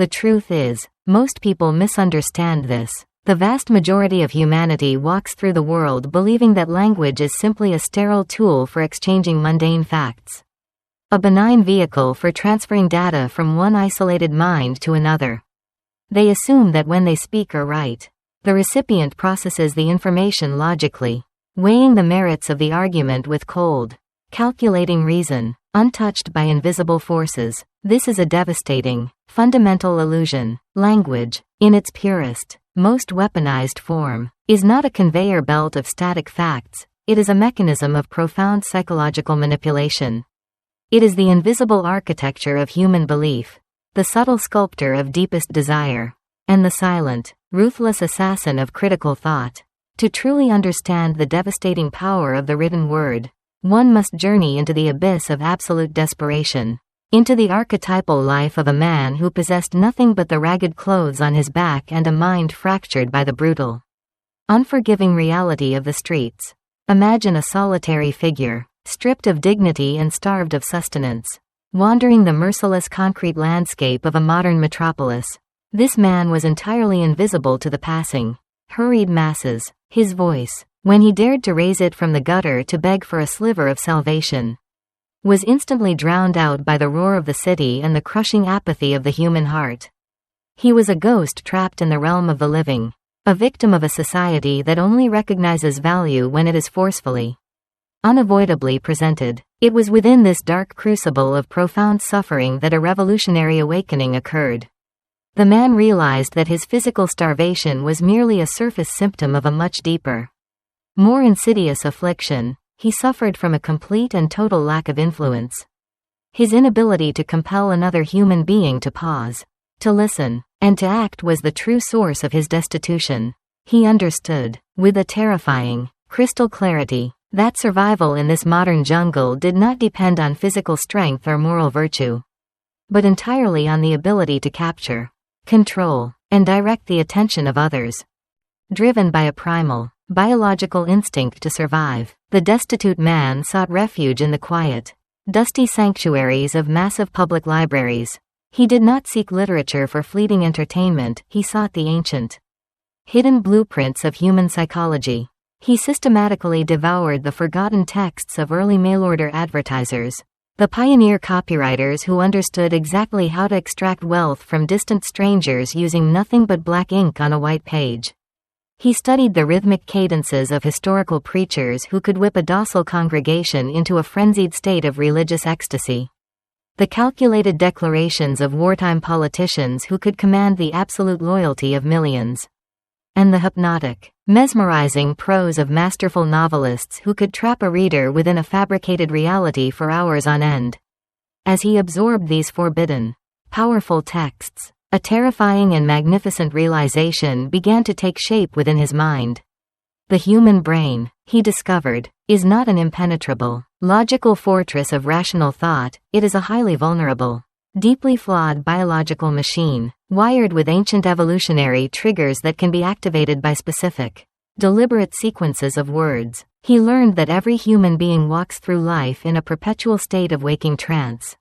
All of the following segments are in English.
The truth is, most people misunderstand this. The vast majority of humanity walks through the world believing that language is simply a sterile tool for exchanging mundane facts. A benign vehicle for transferring data from one isolated mind to another. They assume that when they speak or write, the recipient processes the information logically, weighing the merits of the argument with cold, calculating reason, untouched by invisible forces. This is a devastating, fundamental illusion. Language, in its purest, most weaponized form, is not a conveyor belt of static facts, it is a mechanism of profound psychological manipulation. It is the invisible architecture of human belief, the subtle sculptor of deepest desire, and the silent, ruthless assassin of critical thought. To truly understand the devastating power of the written word, one must journey into the abyss of absolute desperation, into the archetypal life of a man who possessed nothing but the ragged clothes on his back and a mind fractured by the brutal, unforgiving reality of the streets. Imagine a solitary figure, stripped of dignity and starved of sustenance, wandering the merciless concrete landscape of a modern metropolis. This man was entirely invisible to the passing, hurried masses. His voice, when he dared to raise it from the gutter to beg for a sliver of salvation, was instantly drowned out by the roar of the city and the crushing apathy of the human heart. He was a ghost trapped in the realm of the living, a victim of a society that only recognizes value when it is forcefully, unavoidably presented. It was within this dark crucible of profound suffering that a revolutionary awakening occurred. The man realized that his physical starvation was merely a surface symptom of a much deeper, more insidious affliction. He suffered from a complete and total lack of influence. His inability to compel another human being to pause, to listen, and to act was the true source of his destitution. He understood, with a terrifying, crystal clarity, that survival in this modern jungle did not depend on physical strength or moral virtue, but entirely on the ability to capture, control, and direct the attention of others. Driven by a primal, biological instinct to survive, the destitute man sought refuge in the quiet, dusty sanctuaries of massive public libraries. He did not seek literature for fleeting entertainment, he sought the ancient, hidden blueprints of human psychology. He systematically devoured the forgotten texts of early mail-order advertisers, the pioneer copywriters who understood exactly how to extract wealth from distant strangers using nothing but black ink on a white page. He studied the rhythmic cadences of historical preachers who could whip a docile congregation into a frenzied state of religious ecstasy, the calculated declarations of wartime politicians who could command the absolute loyalty of millions, and the hypnotic, mesmerizing prose of masterful novelists who could trap a reader within a fabricated reality for hours on end. As he absorbed these forbidden, powerful texts, a terrifying and magnificent realization began to take shape within his mind. The human brain, he discovered, is not an impenetrable, logical fortress of rational thought, it is a highly vulnerable, deeply flawed biological machine, wired with ancient evolutionary triggers that can be activated by specific, deliberate sequences of words. He learned that every human being walks through life in a perpetual state of waking trance,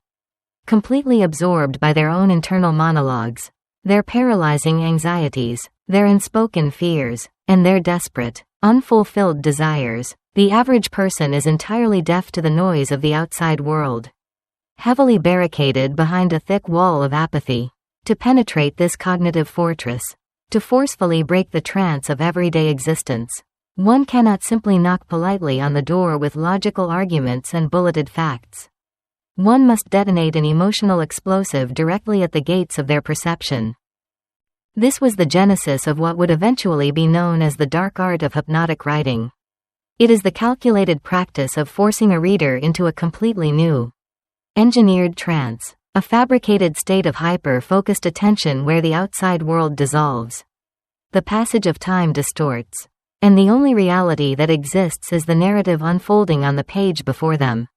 completely absorbed by their own internal monologues, their paralyzing anxieties, their unspoken fears, and their desperate, unfulfilled desires. The average person is entirely deaf to the noise of the outside world, heavily barricaded behind a thick wall of apathy. To penetrate this cognitive fortress, to forcefully break the trance of everyday existence, one cannot simply knock politely on the door with logical arguments and bulleted facts. One must detonate an emotional explosive directly at the gates of their perception. This was the genesis of what would eventually be known as the dark art of hypnotic writing. It is the calculated practice of forcing a reader into a completely new, engineered trance, a fabricated state of hyper-focused attention where the outside world dissolves, the passage of time distorts, and the only reality that exists is the narrative unfolding on the page before them.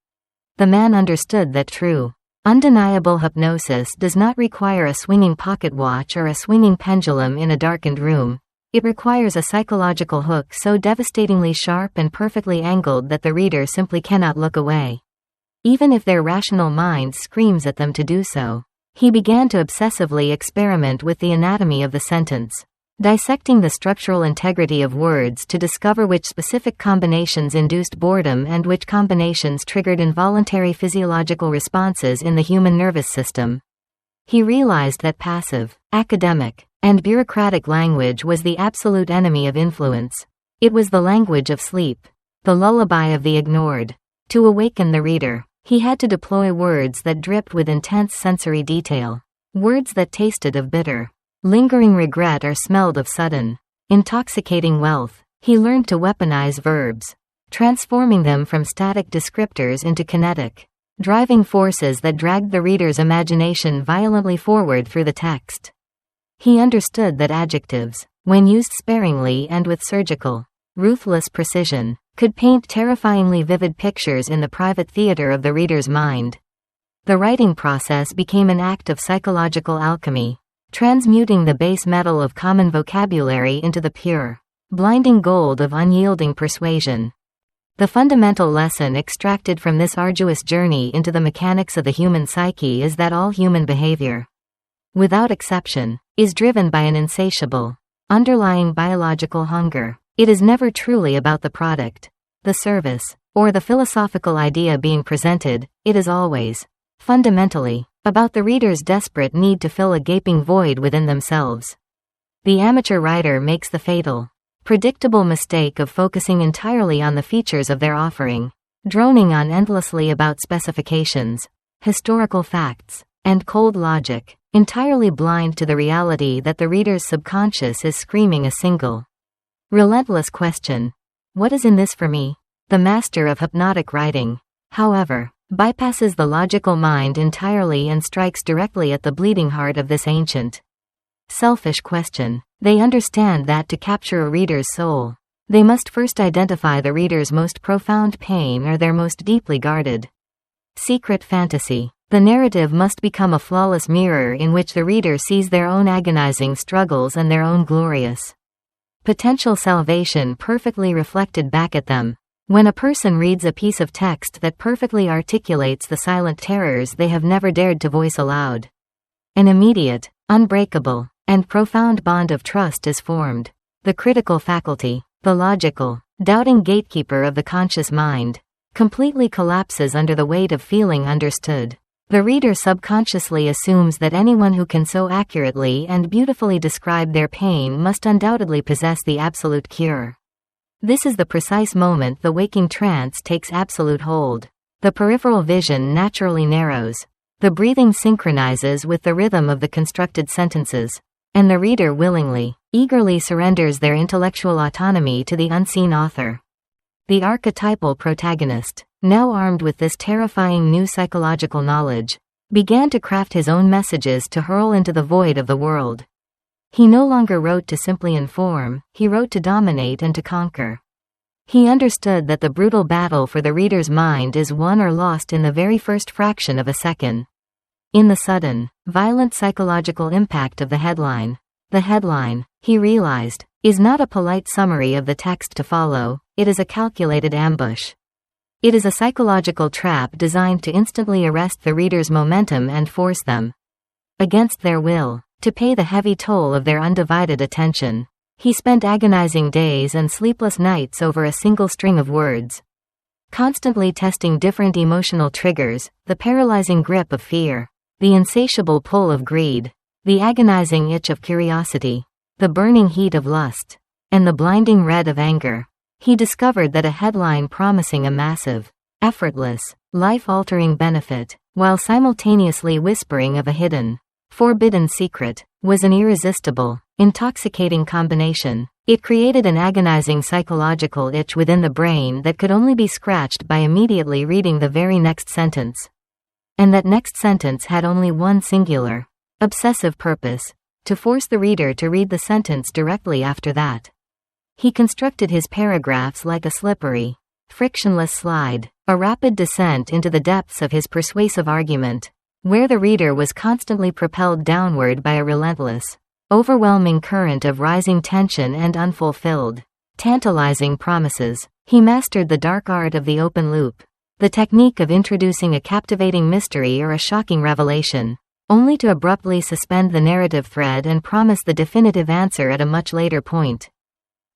The man understood that true, undeniable hypnosis does not require a swinging pocket watch or a swinging pendulum in a darkened room. It requires a psychological hook so devastatingly sharp and perfectly angled that the reader simply cannot look away, even if their rational mind screams at them to do so. He began to obsessively experiment with the anatomy of the sentence, dissecting the structural integrity of words to discover which specific combinations induced boredom and which combinations triggered involuntary physiological responses in the human nervous system. He realized that passive, academic, and bureaucratic language was the absolute enemy of influence. It was the language of sleep, the lullaby of the ignored. To awaken the reader, he had to deploy words that dripped with intense sensory detail, words that tasted of bitter, lingering regret or smelled of sudden, intoxicating wealth. He learned to weaponize verbs, transforming them from static descriptors into kinetic, driving forces that dragged the reader's imagination violently forward through the text. He understood that adjectives, when used sparingly and with surgical, ruthless precision, could paint terrifyingly vivid pictures in the private theater of the reader's mind. The writing process became an act of psychological alchemy, transmuting the base metal of common vocabulary into the pure, blinding gold of unyielding persuasion. The fundamental lesson extracted from this arduous journey into the mechanics of the human psyche is that all human behavior, without exception, is driven by an insatiable, underlying biological hunger. It is never truly about the product, the service, or the philosophical idea being presented. It is always, fundamentally, about the reader's desperate need to fill a gaping void within themselves. The amateur writer makes the fatal, predictable mistake of focusing entirely on the features of their offering, droning on endlessly about specifications, historical facts, and cold logic, entirely blind to the reality that the reader's subconscious is screaming a single, relentless question: what is in this for me? The master of hypnotic writing, however, bypasses the logical mind entirely and strikes directly at the bleeding heart of this ancient, selfish question. They understand that to capture a reader's soul, they must first identify the reader's most profound pain or their most deeply guarded secret fantasy. The narrative must become a flawless mirror in which the reader sees their own agonizing struggles and their own glorious potential salvation perfectly reflected back at them. When a person reads a piece of text that perfectly articulates the silent terrors they have never dared to voice aloud, an immediate, unbreakable, and profound bond of trust is formed. The critical faculty, the logical, doubting gatekeeper of the conscious mind, completely collapses under the weight of feeling understood. The reader subconsciously assumes that anyone who can so accurately and beautifully describe their pain must undoubtedly possess the absolute cure. This is the precise moment the waking trance takes absolute hold. The peripheral vision naturally narrows. The breathing synchronizes with the rhythm of the constructed sentences, and the reader willingly, eagerly surrenders their intellectual autonomy to the unseen author. The archetypal protagonist, now armed with this terrifying new psychological knowledge, began to craft his own messages to hurl into the void of the world. He no longer wrote to simply inform, he wrote to dominate and to conquer. He understood that the brutal battle for the reader's mind is won or lost in the very first fraction of a second. In the sudden, violent psychological impact of the headline. The headline, he realized, is not a polite summary of the text to follow, it is a calculated ambush. It is a psychological trap designed to instantly arrest the reader's momentum and force them, against their will, to pay the heavy toll of their undivided attention. He spent agonizing days and sleepless nights over a single string of words, constantly testing different emotional triggers, the paralyzing grip of fear, the insatiable pull of greed, the agonizing itch of curiosity, the burning heat of lust, and the blinding red of anger. He discovered that a headline promising a massive, effortless, life-altering benefit, while simultaneously whispering of a hidden, forbidden secret, was an irresistible, intoxicating combination. It created an agonizing psychological itch within the brain that could only be scratched by immediately reading the very next sentence. And that next sentence had only one singular, obsessive purpose: to force the reader to read the sentence directly after that. He constructed his paragraphs like a slippery, frictionless slide, a rapid descent into the depths of his persuasive argument, where the reader was constantly propelled downward by a relentless, overwhelming current of rising tension and unfulfilled, tantalizing promises. He mastered the dark art of the open loop, the technique of introducing a captivating mystery or a shocking revelation, only to abruptly suspend the narrative thread and promise the definitive answer at a much later point.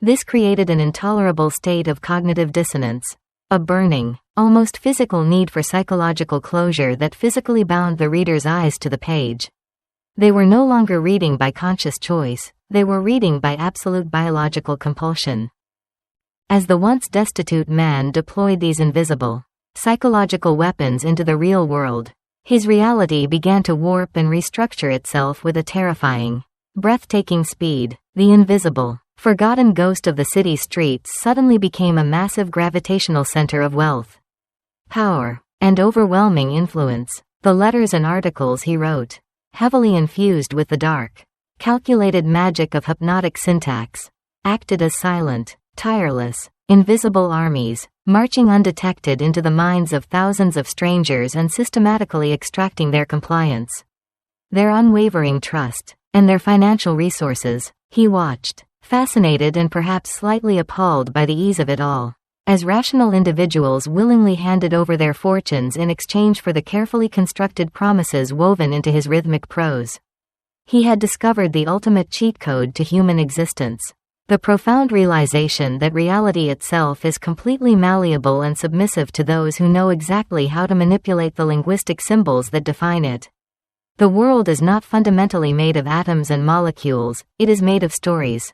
This created an intolerable state of cognitive dissonance, a burning, almost physical need for psychological closure that physically bound the reader's eyes to the page. They were no longer reading by conscious choice, they were reading by absolute biological compulsion. As the once destitute man deployed these invisible, psychological weapons into the real world, his reality began to warp and restructure itself with a terrifying, breathtaking speed. The invisible, forgotten ghost of the city streets suddenly became a massive gravitational center of wealth, power, and overwhelming influence. The letters and articles he wrote, heavily infused with the dark, calculated magic of hypnotic syntax, acted as silent, tireless, invisible armies, marching undetected into the minds of thousands of strangers and systematically extracting their compliance, their unwavering trust, and their financial resources. He watched, fascinated and perhaps slightly appalled by the ease of it all, as rational individuals willingly handed over their fortunes in exchange for the carefully constructed promises woven into his rhythmic prose. He had discovered the ultimate cheat code to human existence. The profound realization that reality itself is completely malleable and submissive to those who know exactly how to manipulate the linguistic symbols that define it. The world is not fundamentally made of atoms and molecules, it is made of stories,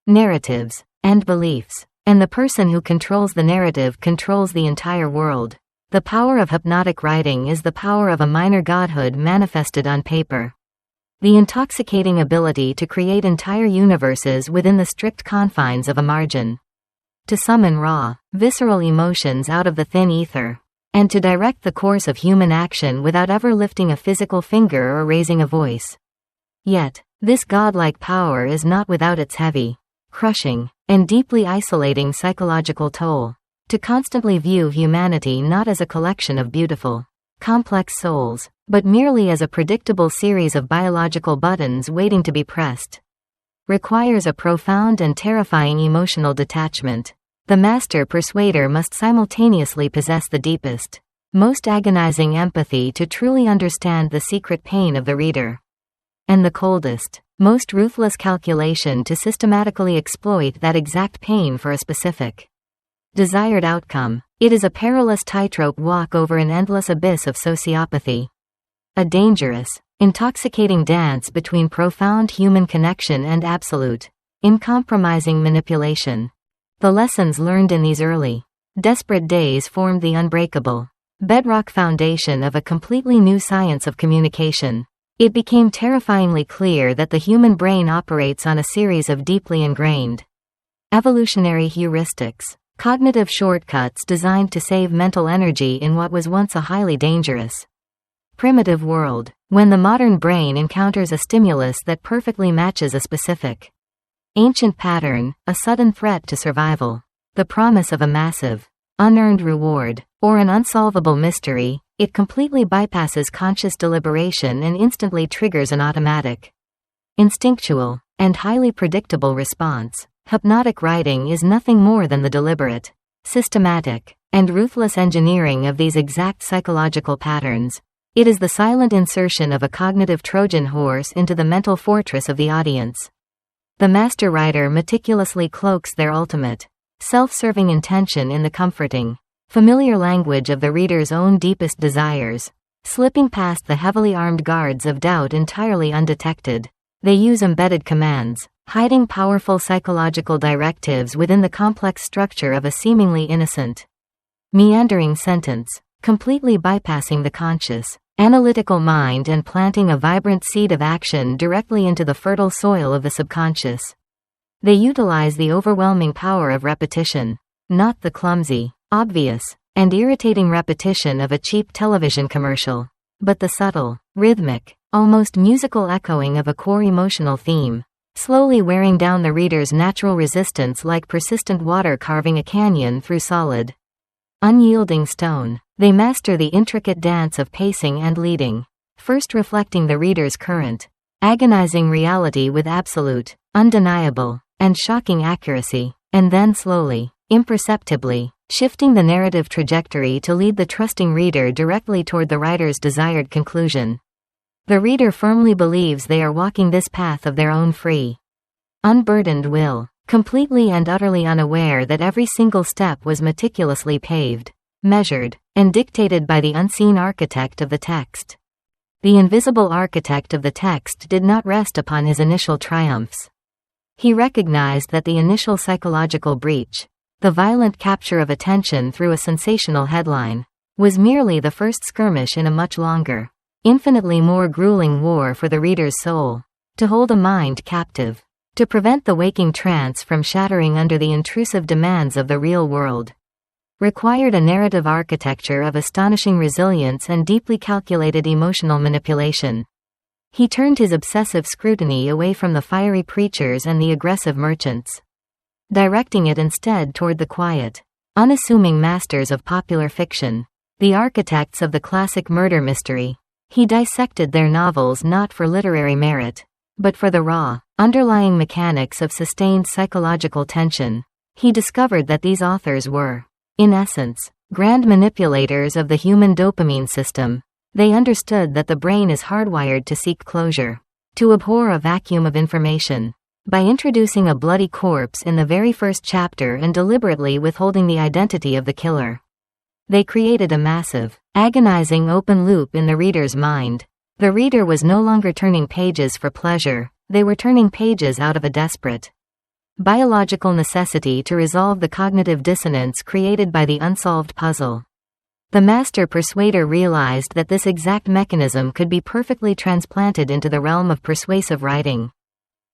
narratives, and beliefs. And the person who controls the narrative controls the entire world. The power of hypnotic writing is the power of a minor godhood manifested on paper. The intoxicating ability to create entire universes within the strict confines of a margin. To summon raw, visceral emotions out of the thin ether. And to direct the course of human action without ever lifting a physical finger or raising a voice. Yet, this godlike power is not without its heavy, crushing, and deeply isolating psychological toll. To constantly view humanity not as a collection of beautiful, complex souls, but merely as a predictable series of biological buttons waiting to be pressed, requires a profound and terrifying emotional detachment. The master persuader must simultaneously possess the deepest, most agonizing empathy to truly understand the secret pain of the reader, and the coldest, most ruthless calculation to systematically exploit that exact pain for a specific, desired outcome. It is a perilous tightrope walk over an endless abyss of sociopathy. A dangerous, intoxicating dance between profound human connection and absolute, uncompromising manipulation. The lessons learned in these early, desperate days formed the unbreakable, bedrock foundation of a completely new science of communication. It became terrifyingly clear that the human brain operates on a series of deeply ingrained, evolutionary heuristics, cognitive shortcuts designed to save mental energy in what was once a highly dangerous, primitive world. When the modern brain encounters a stimulus that perfectly matches a specific, ancient pattern, a sudden threat to survival, the promise of a massive, unearned reward, or an unsolvable mystery, it completely bypasses conscious deliberation and instantly triggers an automatic, instinctual, and highly predictable response. Hypnotic writing is nothing more than the deliberate, systematic, and ruthless engineering of these exact psychological patterns. It is the silent insertion of a cognitive Trojan horse into the mental fortress of the audience. The master writer meticulously cloaks their ultimate, self-serving intention in the comforting, familiar language of the reader's own deepest desires, slipping past the heavily armed guards of doubt entirely undetected. They use embedded commands, hiding powerful psychological directives within the complex structure of a seemingly innocent, meandering sentence, completely bypassing the conscious, analytical mind and planting a vibrant seed of action directly into the fertile soil of the subconscious. They utilize the overwhelming power of repetition, not the clumsy, obvious, and irritating repetition of a cheap television commercial, but the subtle, rhythmic, almost musical echoing of a core emotional theme, slowly wearing down the reader's natural resistance like persistent water carving a canyon through solid, unyielding stone. They master the intricate dance of pacing and leading, first reflecting the reader's current, agonizing reality with absolute, undeniable, and shocking accuracy, and then slowly, imperceptibly, shifting the narrative trajectory to lead the trusting reader directly toward the writer's desired conclusion. The reader firmly believes they are walking this path of their own free, unburdened will, completely and utterly unaware that every single step was meticulously paved, measured, and dictated by the unseen architect of the text. The invisible architect of the text did not rest upon his initial triumphs. He recognized that the initial psychological breach, the violent capture of attention through a sensational headline, was merely the first skirmish in a much longer, infinitely more grueling war for the reader's soul. To hold a mind captive, to prevent the waking trance from shattering under the intrusive demands of the real world, required a narrative architecture of astonishing resilience and deeply calculated emotional manipulation. He turned his obsessive scrutiny away from the fiery preachers and the aggressive merchants, directing it instead toward the quiet, unassuming masters of popular fiction, the architects of the classic murder mystery. He dissected their novels not for literary merit, but for the raw, underlying mechanics of sustained psychological tension. He discovered that these authors were, in essence, grand manipulators of the human dopamine system. They understood that the brain is hardwired to seek closure, to abhor a vacuum of information. By introducing a bloody corpse in the very first chapter and deliberately withholding the identity of the killer, they created a massive, agonizing open loop in the reader's mind. The reader was no longer turning pages for pleasure, they were turning pages out of a desperate, biological necessity to resolve the cognitive dissonance created by the unsolved puzzle. The master persuader realized that this exact mechanism could be perfectly transplanted into the realm of persuasive writing.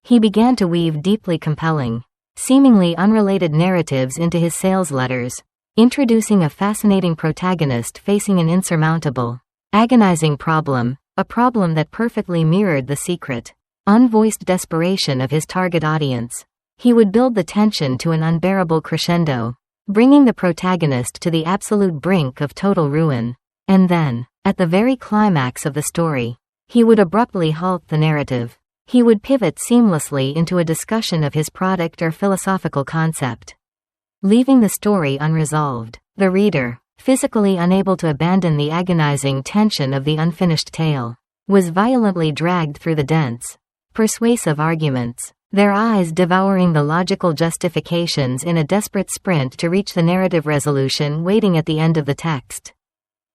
He began to weave deeply compelling, seemingly unrelated narratives into his sales letters, introducing a fascinating protagonist facing an insurmountable, agonizing problem, a problem that perfectly mirrored the secret, unvoiced desperation of his target audience. He would build the tension to an unbearable crescendo, bringing the protagonist to the absolute brink of total ruin. And then, at the very climax of the story, he would abruptly halt the narrative. He would pivot seamlessly into a discussion of his product or philosophical concept, leaving the story unresolved. The reader, physically unable to abandon the agonizing tension of the unfinished tale, was violently dragged through the dense, persuasive arguments, their eyes devouring the logical justifications in a desperate sprint to reach the narrative resolution waiting at the end of the text.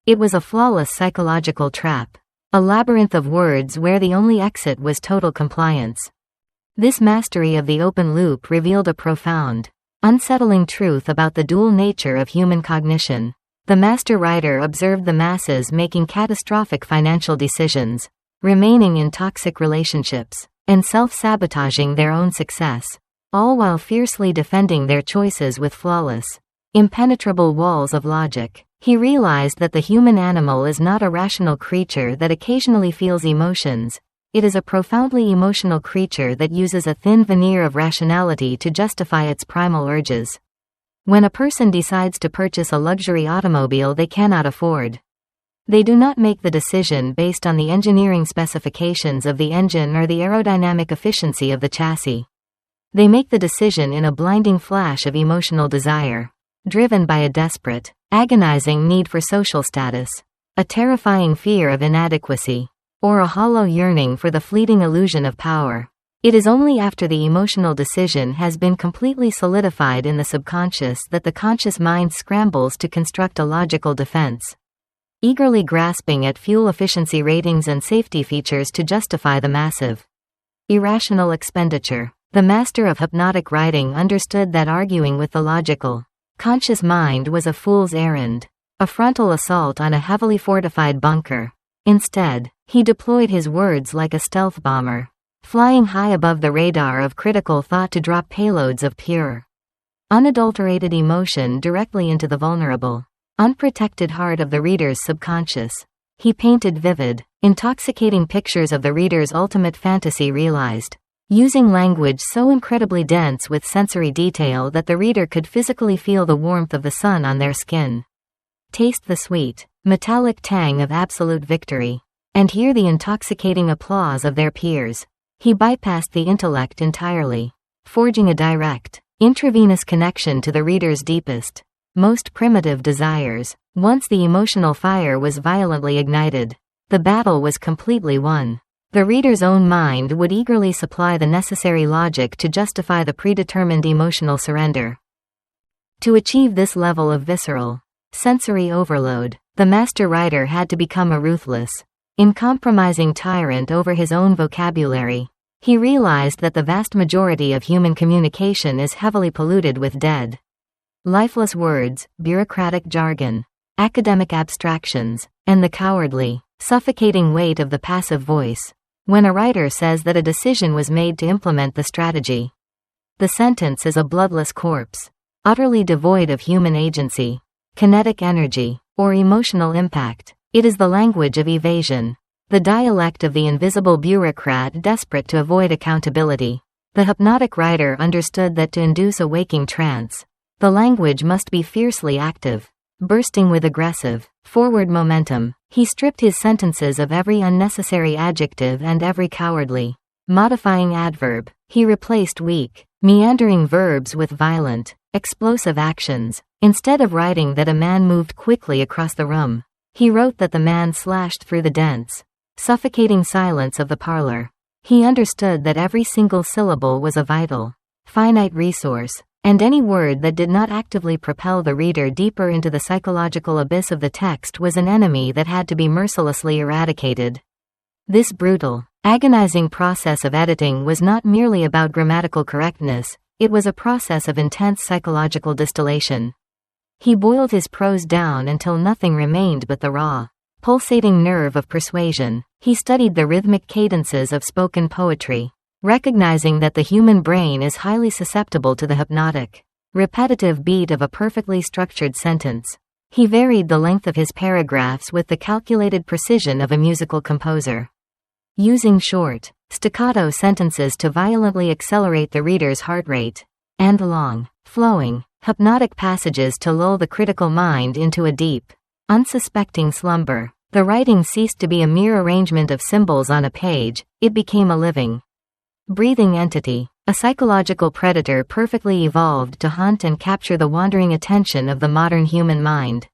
It was a flawless psychological trap, a labyrinth of words where the only exit was total compliance. This mastery of the open loop revealed a profound, unsettling truth about the dual nature of human cognition. The master writer observed the masses making catastrophic financial decisions, remaining in toxic relationships, and self-sabotaging their own success, all while fiercely defending their choices with flawless, impenetrable walls of logic. He realized that the human animal is not a rational creature that occasionally feels emotions. It is a profoundly emotional creature that uses a thin veneer of rationality to justify its primal urges. When a person decides to purchase a luxury automobile they cannot afford, they do not make the decision based on the engineering specifications of the engine or the aerodynamic efficiency of the chassis. They make the decision in a blinding flash of emotional desire, driven by a desperate, agonizing need for social status, a terrifying fear of inadequacy, or a hollow yearning for the fleeting illusion of power. It is only after the emotional decision has been completely solidified in the subconscious that the conscious mind scrambles to construct a logical defense, eagerly grasping at fuel efficiency ratings and safety features to justify the massive, irrational expenditure. The master of hypnotic writing understood that arguing with the logical, conscious mind was a fool's errand, a frontal assault on a heavily fortified bunker. Instead, he deployed his words like a stealth bomber, flying high above the radar of critical thought to drop payloads of pure, unadulterated emotion directly into the vulnerable, unprotected heart of the reader's subconscious. He painted vivid, intoxicating pictures of the reader's ultimate fantasy realized, using language so incredibly dense with sensory detail that the reader could physically feel the warmth of the sun on their skin, taste the sweet, metallic tang of absolute victory, and hear the intoxicating applause of their peers. He bypassed the intellect entirely, forging a direct, intravenous connection to the reader's deepest, most primitive desires. Once the emotional fire was violently ignited, The battle was completely won. The reader's own mind would eagerly supply the necessary logic to justify the predetermined emotional surrender. To achieve this level of visceral, sensory overload, the master writer had to become a ruthless, uncompromising tyrant over his own vocabulary. He realized that the vast majority of human communication is heavily polluted with dead, lifeless words, bureaucratic jargon, academic abstractions, and the cowardly, suffocating weight of the passive voice. When a writer says that a decision was made to implement the strategy, the sentence is a bloodless corpse, utterly devoid of human agency, kinetic energy, or emotional impact. It is the language of evasion, the dialect of the invisible bureaucrat desperate to avoid accountability. The hypnotic writer understood that to induce a waking trance, the language must be fiercely active, bursting with aggressive, forward momentum. He stripped his sentences of every unnecessary adjective and every cowardly, modifying adverb. He replaced weak, meandering verbs with violent, explosive actions. Instead of writing that a man moved quickly across the room, he wrote that the man slashed through the dense, suffocating silence of the parlor. He understood that every single syllable was a vital, finite resource, and any word that did not actively propel the reader deeper into the psychological abyss of the text was an enemy that had to be mercilessly eradicated. This brutal, agonizing process of editing was not merely about grammatical correctness, it was a process of intense psychological distillation. He boiled his prose down until nothing remained but the raw, pulsating nerve of persuasion. He studied the rhythmic cadences of spoken poetry, recognizing that the human brain is highly susceptible to the hypnotic, repetitive beat of a perfectly structured sentence. He varied the length of his paragraphs with the calculated precision of a musical composer, using short, staccato sentences to violently accelerate the reader's heart rate, and long, flowing, hypnotic passages to lull the critical mind into a deep, unsuspecting slumber. The writing ceased to be a mere arrangement of symbols on a page, it became a living, breathing entity, a psychological predator perfectly evolved to hunt and capture the wandering attention of the modern human mind.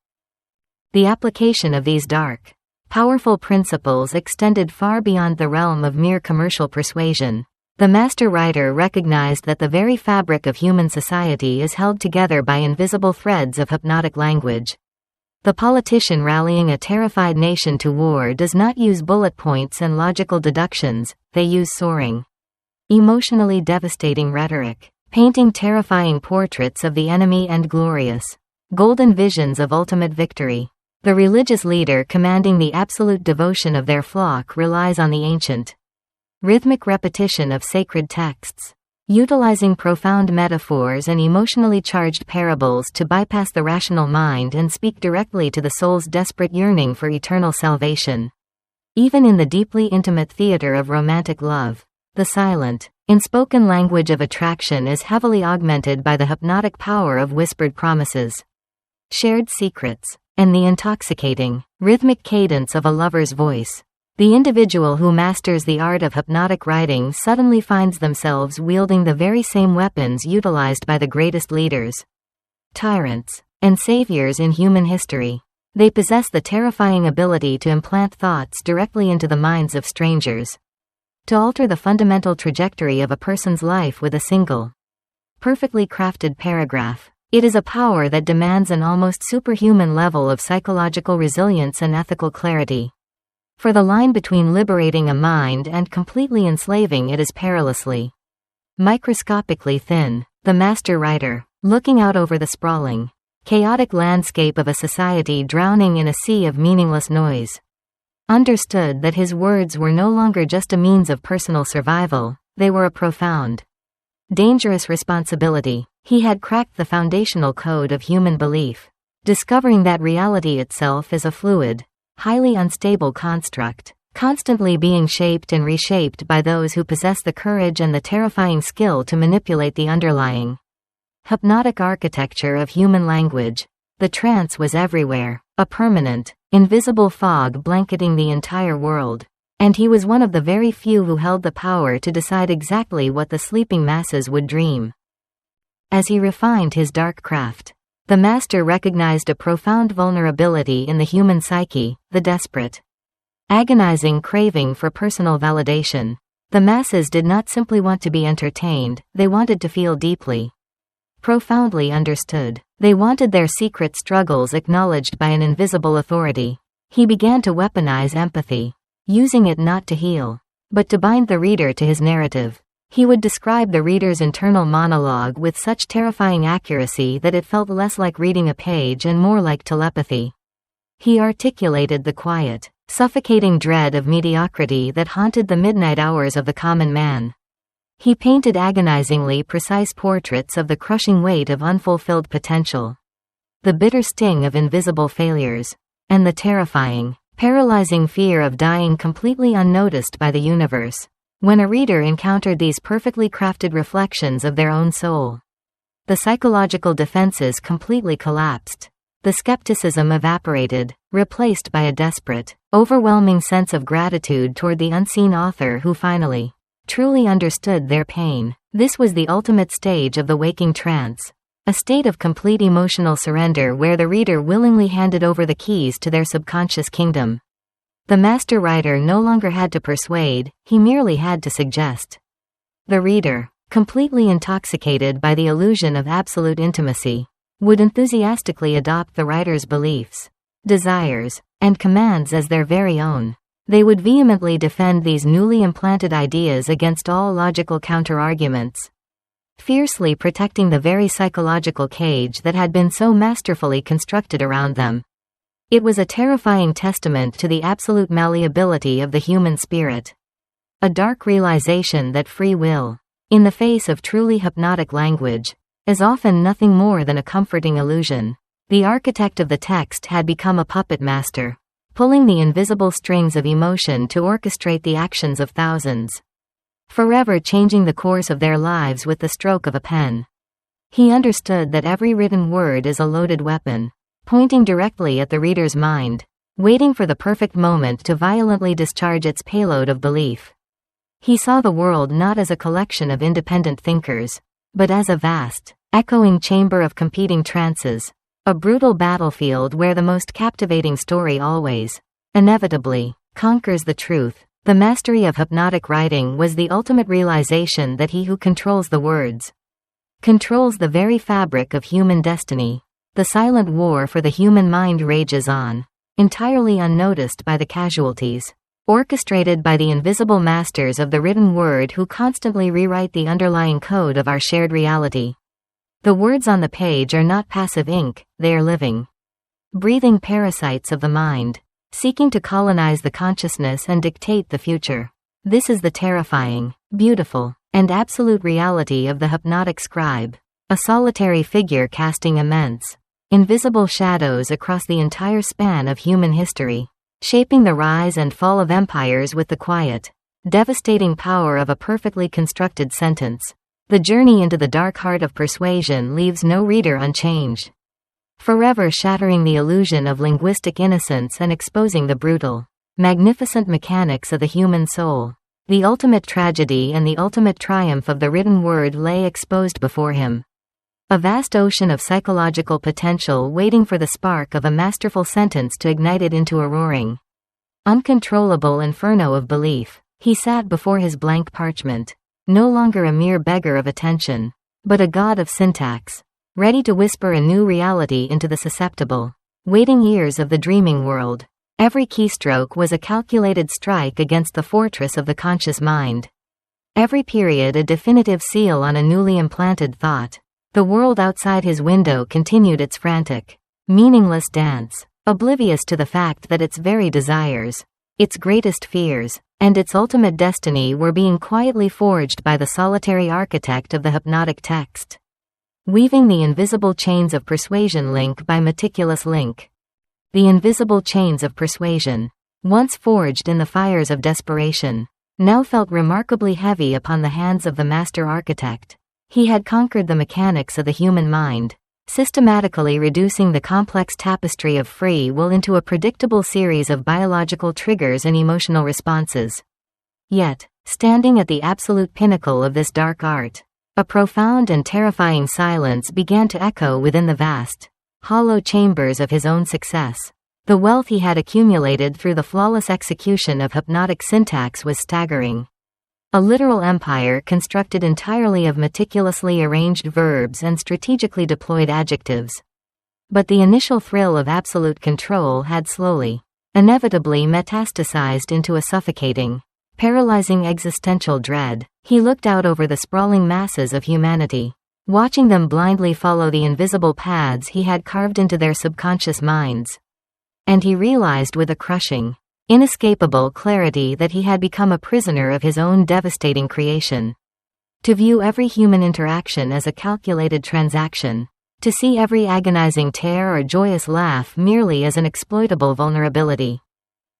The application of these dark, powerful principles extended far beyond the realm of mere commercial persuasion. The master writer recognized that the very fabric of human society is held together by invisible threads of hypnotic language. The politician rallying a terrified nation to war does not use bullet points and logical deductions, they use soaring, emotionally devastating rhetoric, painting terrifying portraits of the enemy and glorious, golden visions of ultimate victory. The religious leader commanding the absolute devotion of their flock relies on the ancient, rhythmic repetition of sacred texts, utilizing profound metaphors and emotionally charged parables to bypass the rational mind and speak directly to the soul's desperate yearning for eternal salvation. Even in the deeply intimate theater of romantic love, the silent, unspoken language of attraction is heavily augmented by the hypnotic power of whispered promises, shared secrets, and the intoxicating, rhythmic cadence of a lover's voice. The individual who masters the art of hypnotic writing suddenly finds themselves wielding the very same weapons utilized by the greatest leaders, tyrants, and saviors in human history. They possess the terrifying ability to implant thoughts directly into the minds of strangers, to alter the fundamental trajectory of a person's life with a single, perfectly crafted paragraph. It is a power that demands an almost superhuman level of psychological resilience and ethical clarity. For the line between liberating a mind and completely enslaving it is perilously, microscopically thin. The master writer, looking out over the sprawling, chaotic landscape of a society drowning in a sea of meaningless noise, understood that his words were no longer just a means of personal survival, they were a profound, dangerous responsibility. He had cracked the foundational code of human belief, discovering that reality itself is a fluid, highly unstable construct, constantly being shaped and reshaped by those who possess the courage and the terrifying skill to manipulate the underlying, hypnotic architecture of human language. The trance was everywhere, a permanent, invisible fog blanketing the entire world, and he was one of the very few who held the power to decide exactly what the sleeping masses would dream. As he refined his dark craft, the master recognized a profound vulnerability in the human psyche, the desperate, agonizing craving for personal validation. The masses did not simply want to be entertained, they wanted to feel deeply, profoundly understood. They wanted their secret struggles acknowledged by an invisible authority. He began to weaponize empathy, using it not to heal, but to bind the reader to his narrative. He would describe the reader's internal monologue with such terrifying accuracy that it felt less like reading a page and more like telepathy. He articulated the quiet, suffocating dread of mediocrity that haunted the midnight hours of the common man. He painted agonizingly precise portraits of the crushing weight of unfulfilled potential, the bitter sting of invisible failures, and the terrifying, paralyzing fear of dying completely unnoticed by the universe. When a reader encountered these perfectly crafted reflections of their own soul, the psychological defenses completely collapsed. The skepticism evaporated, replaced by a desperate, overwhelming sense of gratitude toward the unseen author who finally, truly understood their pain. This was the ultimate stage of the waking trance, a state of complete emotional surrender where the reader willingly handed over the keys to their subconscious kingdom. The master writer no longer had to persuade, he merely had to suggest. The reader, completely intoxicated by the illusion of absolute intimacy, would enthusiastically adopt the writer's beliefs, desires, and commands as their very own. They would vehemently defend these newly implanted ideas against all logical counterarguments, fiercely protecting the very psychological cage that had been so masterfully constructed around them. It was a terrifying testament to the absolute malleability of the human spirit. A dark realization that free will, in the face of truly hypnotic language, is often nothing more than a comforting illusion. The architect of the text had become a puppet master, pulling the invisible strings of emotion to orchestrate the actions of thousands, forever changing the course of their lives with the stroke of a pen. He understood that every written word is a loaded weapon, pointing directly at the reader's mind, waiting for the perfect moment to violently discharge its payload of belief. He saw the world not as a collection of independent thinkers, but as a vast, echoing chamber of competing trances, a brutal battlefield where the most captivating story always, inevitably, conquers the truth. The mastery of hypnotic writing was the ultimate realization that he who controls the words controls the very fabric of human destiny. The silent war for the human mind rages on, entirely unnoticed by the casualties, orchestrated by the invisible masters of the written word who constantly rewrite the underlying code of our shared reality. The words on the page are not passive ink, they are living, breathing parasites of the mind, seeking to colonize the consciousness and dictate the future. This is the terrifying, beautiful, and absolute reality of the hypnotic scribe, a solitary figure casting immense, invisible shadows across the entire span of human history, shaping the rise and fall of empires with the quiet, devastating power of a perfectly constructed sentence. The journey into the dark heart of persuasion leaves no reader unchanged, forever shattering the illusion of linguistic innocence and exposing the brutal, magnificent mechanics of the human soul. The ultimate tragedy and the ultimate triumph of the written word lay exposed before him. A vast ocean of psychological potential waiting for the spark of a masterful sentence to ignite it into a roaring, uncontrollable inferno of belief. He sat before his blank parchment, no longer a mere beggar of attention, but a god of syntax, ready to whisper a new reality into the susceptible, waiting ears of the dreaming world. Every keystroke was a calculated strike against the fortress of the conscious mind. Every period a definitive seal on a newly implanted thought. The world outside his window continued its frantic, meaningless dance, oblivious to the fact that its very desires, its greatest fears, and its ultimate destiny were being quietly forged by the solitary architect of the hypnotic text, weaving the invisible chains of persuasion link by meticulous link. The invisible chains of persuasion, once forged in the fires of desperation, now felt remarkably heavy upon the hands of the master architect. He had conquered the mechanics of the human mind, systematically reducing the complex tapestry of free will into a predictable series of biological triggers and emotional responses. Yet, standing at the absolute pinnacle of this dark art, a profound and terrifying silence began to echo within the vast, hollow chambers of his own success. The wealth he had accumulated through the flawless execution of hypnotic syntax was staggering. A literal empire constructed entirely of meticulously arranged verbs and strategically deployed adjectives. But the initial thrill of absolute control had slowly, inevitably metastasized into a suffocating, paralyzing existential dread. He looked out over the sprawling masses of humanity, watching them blindly follow the invisible paths he had carved into their subconscious minds. And he realized with a crushing, inescapable clarity that he had become a prisoner of his own devastating creation. To view every human interaction as a calculated transaction, to see every agonizing tear or joyous laugh merely as an exploitable vulnerability,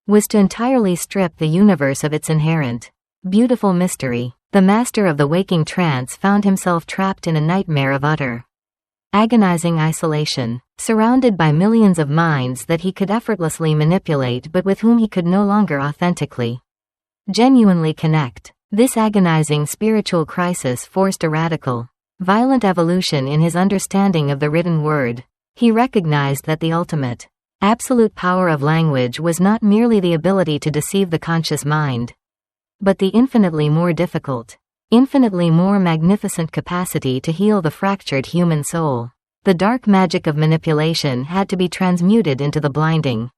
was to entirely strip the universe of its inherent, beautiful mystery. The master of the waking trance found himself trapped in a nightmare of utter, agonizing isolation, surrounded by millions of minds that he could effortlessly manipulate but with whom he could no longer authentically, genuinely connect. This agonizing spiritual crisis forced a radical, violent evolution in his understanding of the written word. He recognized that the ultimate, absolute power of language was not merely the ability to deceive the conscious mind, but the infinitely more difficult, infinitely more magnificent capacity to heal the fractured human soul. The dark magic of manipulation had to be transmuted into the blinding,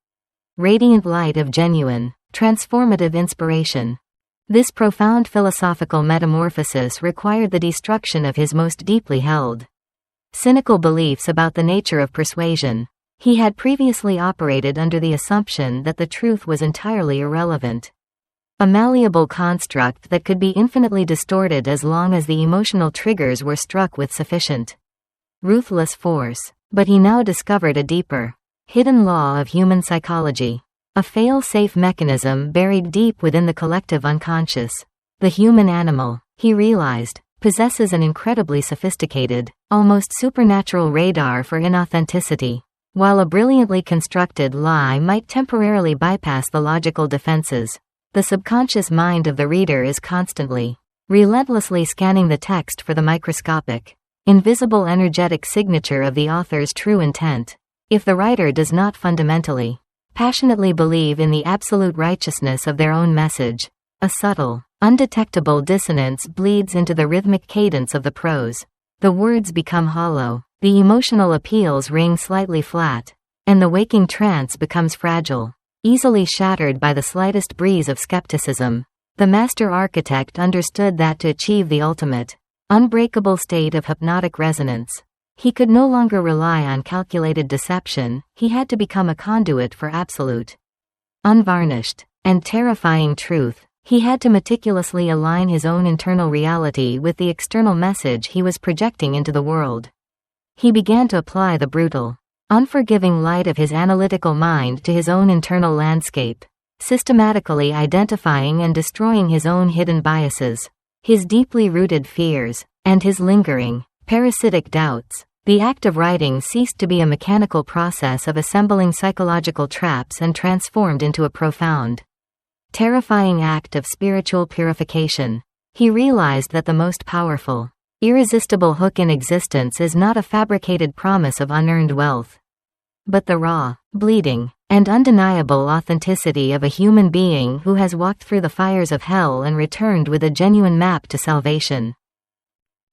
radiant light of genuine, transformative inspiration. This profound philosophical metamorphosis required the destruction of his most deeply held, cynical beliefs about the nature of persuasion. He had previously operated under the assumption that the truth was entirely irrelevant, a malleable construct that could be infinitely distorted as long as the emotional triggers were struck with sufficient, ruthless force. But he now discovered a deeper, hidden law of human psychology, a fail-safe mechanism buried deep within the collective unconscious. The human animal, he realized, possesses an incredibly sophisticated, almost supernatural radar for inauthenticity. While a brilliantly constructed lie might temporarily bypass the logical defenses, the subconscious mind of the reader is constantly, relentlessly scanning the text for the microscopic, invisible energetic signature of the author's true intent. If the writer does not fundamentally, passionately believe in the absolute righteousness of their own message, a subtle, undetectable dissonance bleeds into the rhythmic cadence of the prose. The words become hollow, the emotional appeals ring slightly flat, and the waking trance becomes fragile, easily shattered by the slightest breeze of skepticism. The master architect understood that to achieve the ultimate, unbreakable state of hypnotic resonance, he could no longer rely on calculated deception. He had to become a conduit for absolute, unvarnished, and terrifying truth. He had to meticulously align his own internal reality with the external message he was projecting into the world. He began to apply the brutal, unforgiving light of his analytical mind to his own internal landscape, systematically identifying and destroying his own hidden biases, his deeply rooted fears, and his lingering, parasitic doubts. The act of writing ceased to be a mechanical process of assembling psychological traps and transformed into a profound, terrifying act of spiritual purification. He realized that the most powerful, irresistible hook in existence is not a fabricated promise of unearned wealth, but the raw, bleeding, and undeniable authenticity of a human being who has walked through the fires of hell and returned with a genuine map to salvation.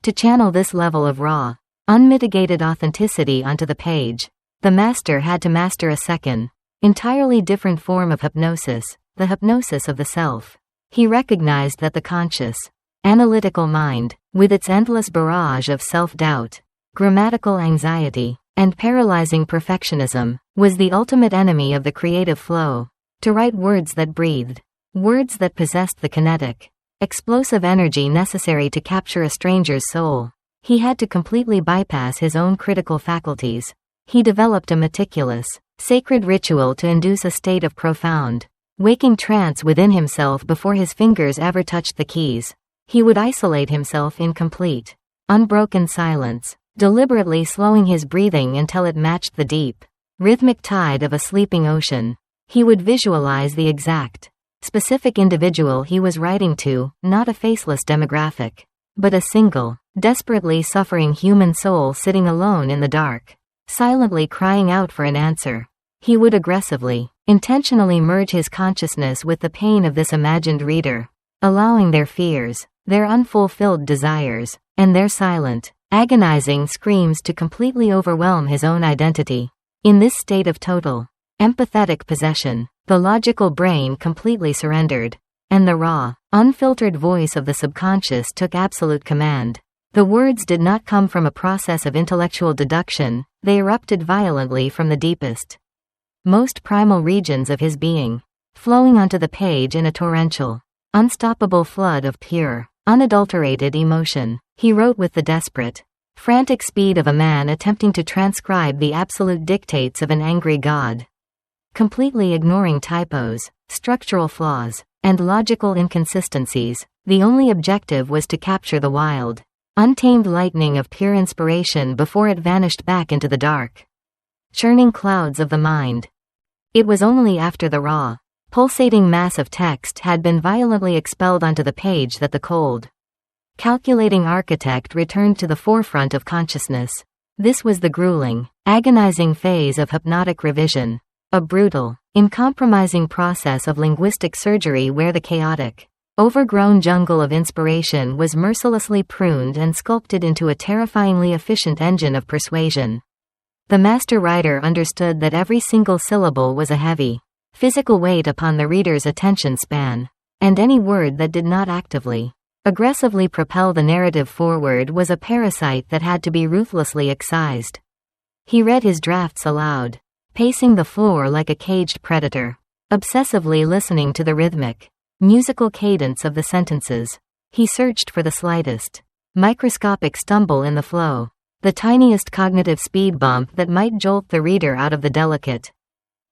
To channel this level of raw, unmitigated authenticity onto the page, the master had to master a second, entirely different form of hypnosis, the hypnosis of the self. He recognized that the conscious, analytical mind, with its endless barrage of self-doubt, grammatical anxiety, and paralyzing perfectionism, was the ultimate enemy of the creative flow. To write words that breathed, words that possessed the kinetic, explosive energy necessary to capture a stranger's soul, he had to completely bypass his own critical faculties. He developed a meticulous, sacred ritual to induce a state of profound, waking trance within himself before his fingers ever touched the keys. He would isolate himself in complete, unbroken silence, deliberately slowing his breathing until it matched the deep, rhythmic tide of a sleeping ocean. He would visualize the exact, specific individual he was writing to, not a faceless demographic, but a single, desperately suffering human soul sitting alone in the dark, silently crying out for an answer. He would aggressively, intentionally merge his consciousness with the pain of this imagined reader, allowing their fears, their unfulfilled desires, and their silent, agonizing screams to completely overwhelm his own identity. In this state of total, empathetic possession, the logical brain completely surrendered, and the raw, unfiltered voice of the subconscious took absolute command. The words did not come from a process of intellectual deduction, they erupted violently from the deepest, most primal regions of his being, flowing onto the page in a torrential, unstoppable flood of pure, unadulterated emotion. He wrote with the desperate, frantic speed of a man attempting to transcribe the absolute dictates of an angry god, completely ignoring typos, structural flaws, and logical inconsistencies. The only objective was to capture the wild, untamed lightning of pure inspiration before it vanished back into the dark, churning clouds of the mind. It was only after the raw, pulsating mass of text had been violently expelled onto the page that the cold, calculating architect returned to the forefront of consciousness. This was the grueling, agonizing phase of hypnotic revision, a brutal, uncompromising process of linguistic surgery where the chaotic, overgrown jungle of inspiration was mercilessly pruned and sculpted into a terrifyingly efficient engine of persuasion. The master writer understood that every single syllable was a heavy, physical weight upon the reader's attention span, and any word that did not actively, aggressively propel the narrative forward was a parasite that had to be ruthlessly excised. He read his drafts aloud, pacing the floor like a caged predator, obsessively listening to the rhythmic, musical cadence of the sentences. He searched for the slightest, microscopic stumble in the flow, the tiniest cognitive speed bump that might jolt the reader out of the delicate,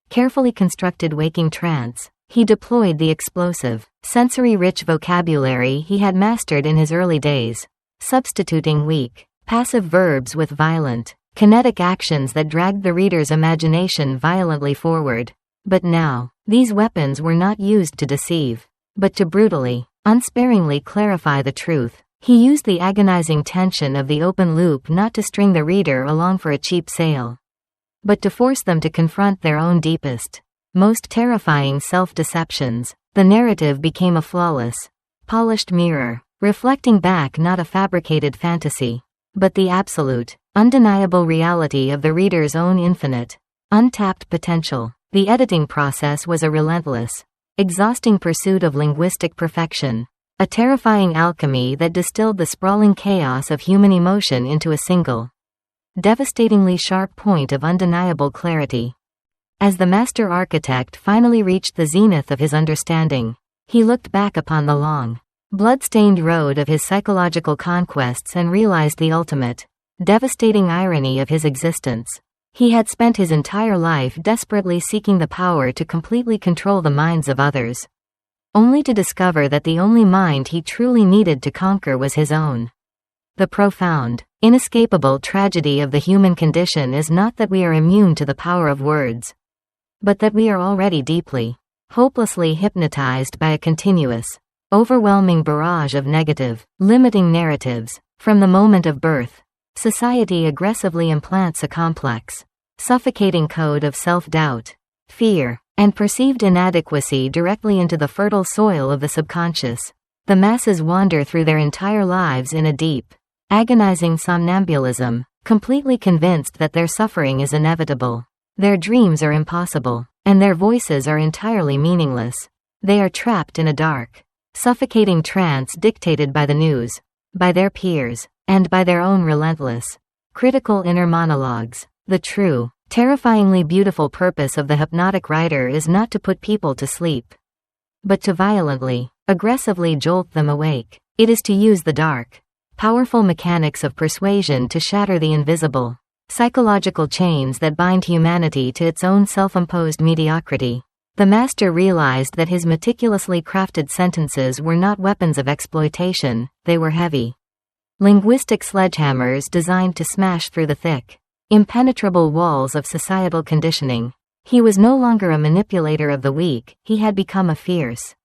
carefully constructed waking trance. He deployed the explosive, sensory-rich vocabulary he had mastered in his early days, substituting weak, passive verbs with violent, kinetic actions that dragged the reader's imagination violently forward. But now, these weapons were not used to deceive, but to brutally, unsparingly clarify the truth. He used the agonizing tension of the open loop not to string the reader along for a cheap sale, but to force them to confront their own deepest, most terrifying self-deceptions. The narrative became a flawless, polished mirror, reflecting back not a fabricated fantasy, but the absolute, undeniable reality of the reader's own infinite, untapped potential. The editing process was a relentless, exhausting pursuit of linguistic perfection, a terrifying alchemy that distilled the sprawling chaos of human emotion into a single, devastatingly sharp point of undeniable clarity. As the master architect finally reached the zenith of his understanding, he looked back upon the long, blood-stained road of his psychological conquests and realized the ultimate, devastating irony of his existence. He had spent his entire life desperately seeking the power to completely control the minds of others, only to discover that the only mind he truly needed to conquer was his own. The profound, inescapable tragedy of the human condition is not that we are immune to the power of words, but that we are already deeply, hopelessly hypnotized by a continuous, overwhelming barrage of negative, limiting narratives. From the moment of birth, society aggressively implants a complex, suffocating code of self-doubt, fear, and perceived inadequacy directly into the fertile soil of the subconscious. The masses wander through their entire lives in a deep, agonizing somnambulism, completely convinced that their suffering is inevitable, their dreams are impossible, and their voices are entirely meaningless. They are trapped in a dark, suffocating trance dictated by the news, by their peers, and by their own relentless, critical inner monologues. The true, terrifyingly beautiful purpose of the hypnotic writer is not to put people to sleep, but to violently, aggressively jolt them awake. It is to use the dark, powerful mechanics of persuasion to shatter the invisible, psychological chains that bind humanity to its own self-imposed mediocrity. The master realized that his meticulously crafted sentences were not weapons of exploitation, they were heavy, linguistic sledgehammers designed to smash through the thick, impenetrable walls of societal conditioning. He was no longer a manipulator of the weak, he had become a fierce,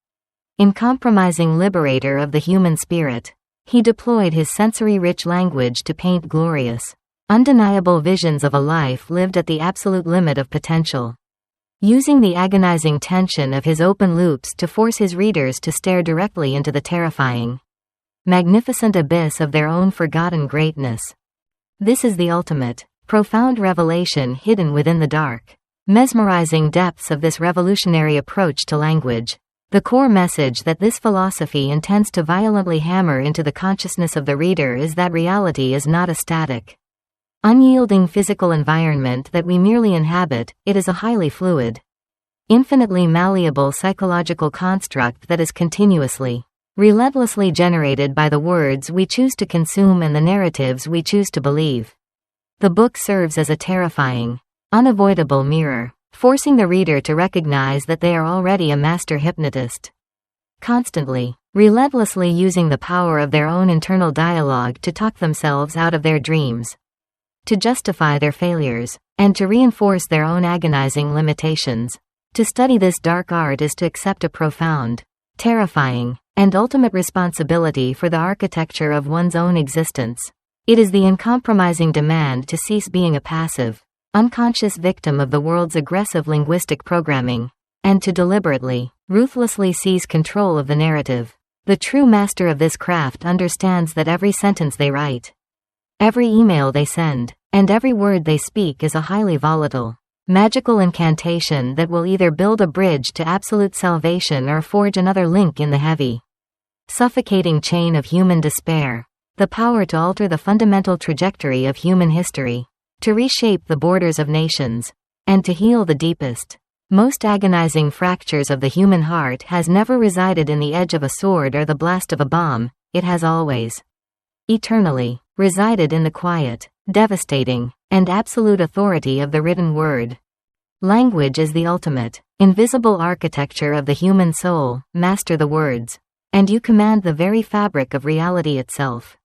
uncompromising liberator of the human spirit. He deployed his sensory-rich language to paint glorious, undeniable visions of a life lived at the absolute limit of potential. using the agonizing tension of his open loops to force his readers to stare directly into the terrifying, magnificent abyss of their own forgotten greatness. This is the ultimate, profound revelation hidden within the dark, mesmerizing depths of this revolutionary approach to language. The core message that this philosophy intends to violently hammer into the consciousness of the reader is that reality is not a static, unyielding physical environment that we merely inhabit. It is a highly fluid, infinitely malleable psychological construct that is continuously, relentlessly generated by the words we choose to consume and the narratives we choose to believe. The book serves as a terrifying, unavoidable mirror, forcing the reader to recognize that they are already a master hypnotist, constantly, relentlessly using the power of their own internal dialogue to talk themselves out of their dreams, to justify their failures, and to reinforce their own agonizing limitations. To study this dark art is to accept a profound, terrifying, and ultimate responsibility for the architecture of one's own existence. It is the uncompromising demand to cease being a passive, unconscious victim of the world's aggressive linguistic programming, and to deliberately, ruthlessly seize control of the narrative. The true master of this craft understands that every sentence they write, every email they send, and every word they speak is a highly volatile, magical incantation that will either build a bridge to absolute salvation or forge another link in the heavy, suffocating chain of human despair. The power to alter the fundamental trajectory of human history, to reshape the borders of nations, and to heal the deepest, most agonizing fractures of the human heart has never resided in the edge of a sword or the blast of a bomb. It has always, eternally, resided in the quiet, devastating, and absolute authority of the written word. Language is the ultimate, invisible architecture of the human soul. Master the words, and you command the very fabric of reality itself.